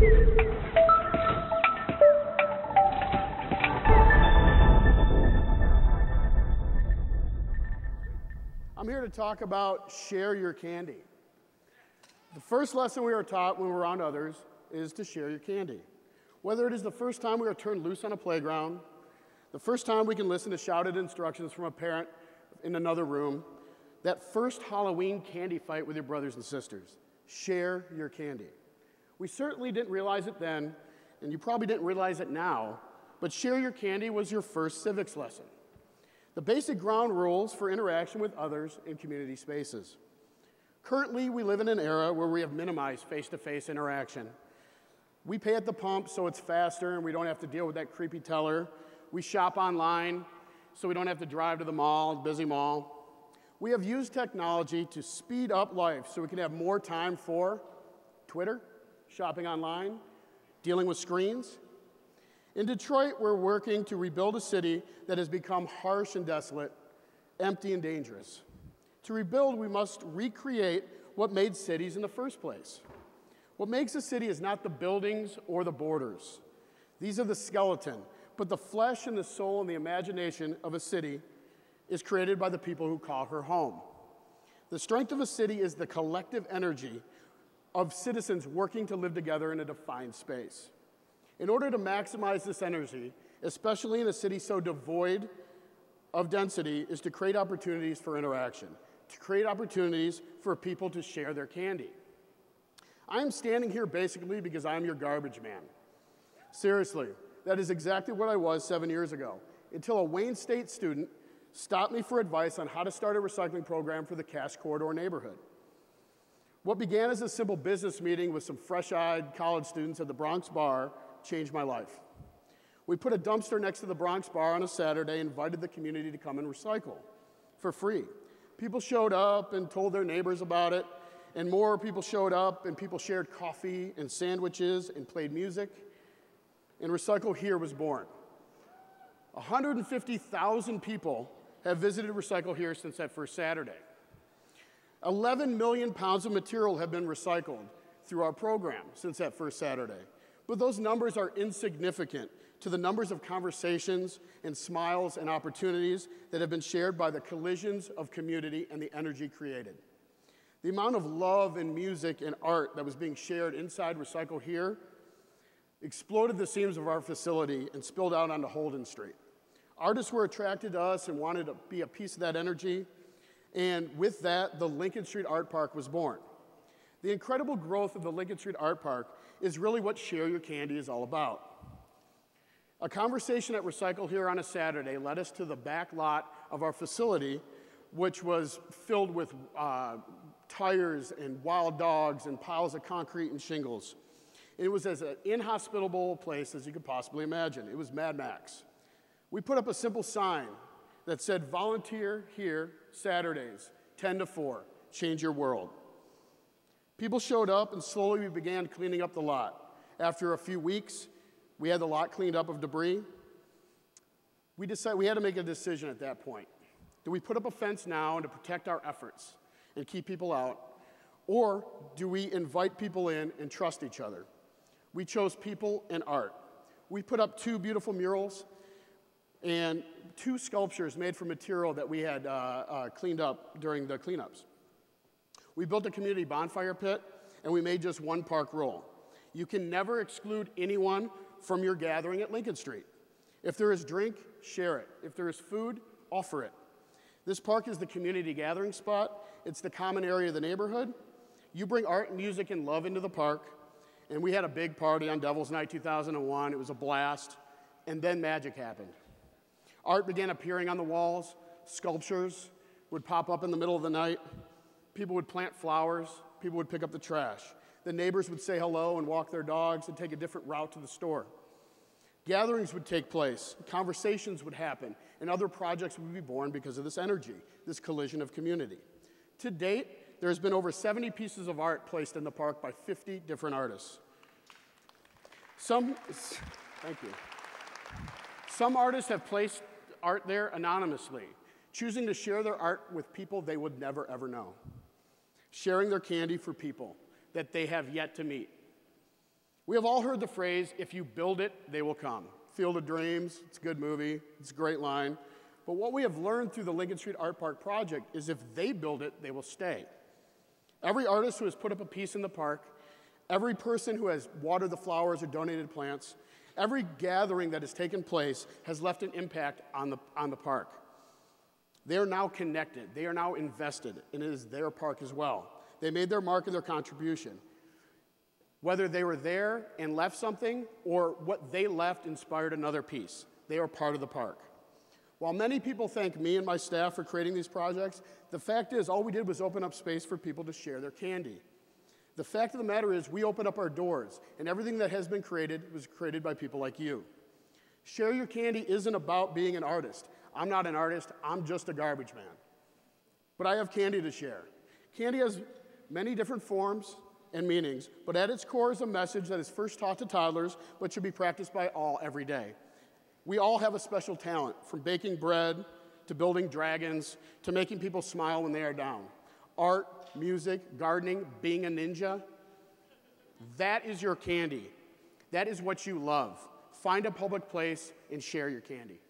I'm here to talk about share your candy. The first lesson we are taught when we're around others is to share your candy. Whether it is the first time we are turned loose on a playground, the first time we can listen to shouted instructions from a parent in another room, that first Halloween candy fight with your brothers and sisters, share your candy. We certainly didn't realize it then, and you probably didn't realize it now, but share your candy was your first civics lesson. The basic ground rules for interaction with others in community spaces. Currently, we live in an era where we have minimized face-to-face interaction. We pay at the pump so it's faster and we don't have to deal with that creepy teller. We shop online so we don't have to drive to the mall, busy mall. We have used technology to speed up life so we can have more time for Twitter, shopping online, dealing with screens. In Detroit, we're working to rebuild a city that has become harsh and desolate, empty and dangerous. To rebuild, we must recreate what made cities in the first place. What makes a city is not the buildings or the borders. These are the skeleton, but the flesh and the soul and the imagination of a city is created by the people who call her home. The strength of a city is the collective energy of citizens working to live together in a defined space. In order to maximize this energy, especially in a city so devoid of density, is to create opportunities for interaction, to create opportunities for people to share their candy. I am standing here basically because I'm your garbage man. Seriously, that is exactly what I was 7 years ago, until a Wayne State student stopped me for advice on how to start a recycling program for the Cash Corridor neighborhood. What began as a simple business meeting with some fresh-eyed college students at the Bronx Bar changed my life. We put a dumpster next to the Bronx Bar on a Saturday and invited the community to come and recycle for free. People showed up and told their neighbors about it, and more people showed up, and people shared coffee and sandwiches and played music, and Recycle Here was born. 150,000 people have visited Recycle Here since that first Saturday. 11 million pounds of material have been recycled through our program since that first Saturday. But those numbers are insignificant to the numbers of conversations and smiles and opportunities that have been shared by the collisions of community and the energy created. The amount of love and music and art that was being shared inside Recycle Here exploded the seams of our facility and spilled out onto Holden Street. Artists were attracted to us and wanted to be a piece of that energy, and with that, the Lincoln Street Art Park was born. The incredible growth of the Lincoln Street Art Park is really what Share Your Candy is all about. A conversation at Recycle Here on a Saturday led us to the back lot of our facility, which was filled with tires and wild dogs and piles of concrete and shingles. It was as an inhospitable place as you could possibly imagine. It was Mad Max. We put up a simple sign that said, "Volunteer here Saturdays, 10 to 4, change your world." People showed up, and slowly we began cleaning up the lot. After a few weeks, we had the lot cleaned up of debris. We had to make a decision at that point. Do we put up a fence now to protect our efforts and keep people out, or do we invite people in and trust each other? We chose people and art. We put up 2 beautiful murals and 2 sculptures made from material that we had cleaned up during the cleanups. We built a community bonfire pit, and we made just 1 park rule. You can never exclude anyone from your gathering at Lincoln Street. If there is drink, share it. If there is food, offer it. This park is the community gathering spot. It's the common area of the neighborhood. You bring art, music, and love into the park, and we had a big party on Devil's Night 2001. It was a blast, and then magic happened. Art began appearing on the walls. Sculptures would pop up in the middle of the night. People would plant flowers. People would pick up the trash. The neighbors would say hello and walk their dogs and take a different route to the store. Gatherings would take place. Conversations would happen. And other projects would be born because of this energy, this collision of community. To date, there's been over 70 pieces of art placed in the park by 50 different artists. Thank you. Some artists have placed art there anonymously, choosing to share their art with people they would never, ever know. Sharing their candy for people that they have yet to meet. We have all heard the phrase, if you build it, they will come. Field of Dreams, it's a good movie, it's a great line. But what we have learned through the Lincoln Street Art Park project is if they build it, they will stay. Every artist who has put up a piece in the park, every person who has watered the flowers or donated plants, every gathering that has taken place has left an impact on the park. They are now connected, they are now invested, and it is their park as well. They made their mark and their contribution. Whether they were there and left something, or what they left inspired another piece, they are part of the park. While many people thank me and my staff for creating these projects, the fact is all we did was open up space for people to share their candy. The fact of the matter is we opened up our doors, and everything that has been created was created by people like you. Share your candy isn't about being an artist. I'm not an artist, I'm just a garbage man. But I have candy to share. Candy has many different forms and meanings, but at its core is a message that is first taught to toddlers, but should be practiced by all every day. We all have a special talent, from baking bread, to building dragons, to making people smile when they are down. Art, music, gardening, being a ninja, that is your candy. That is what you love. Find a public place and share your candy.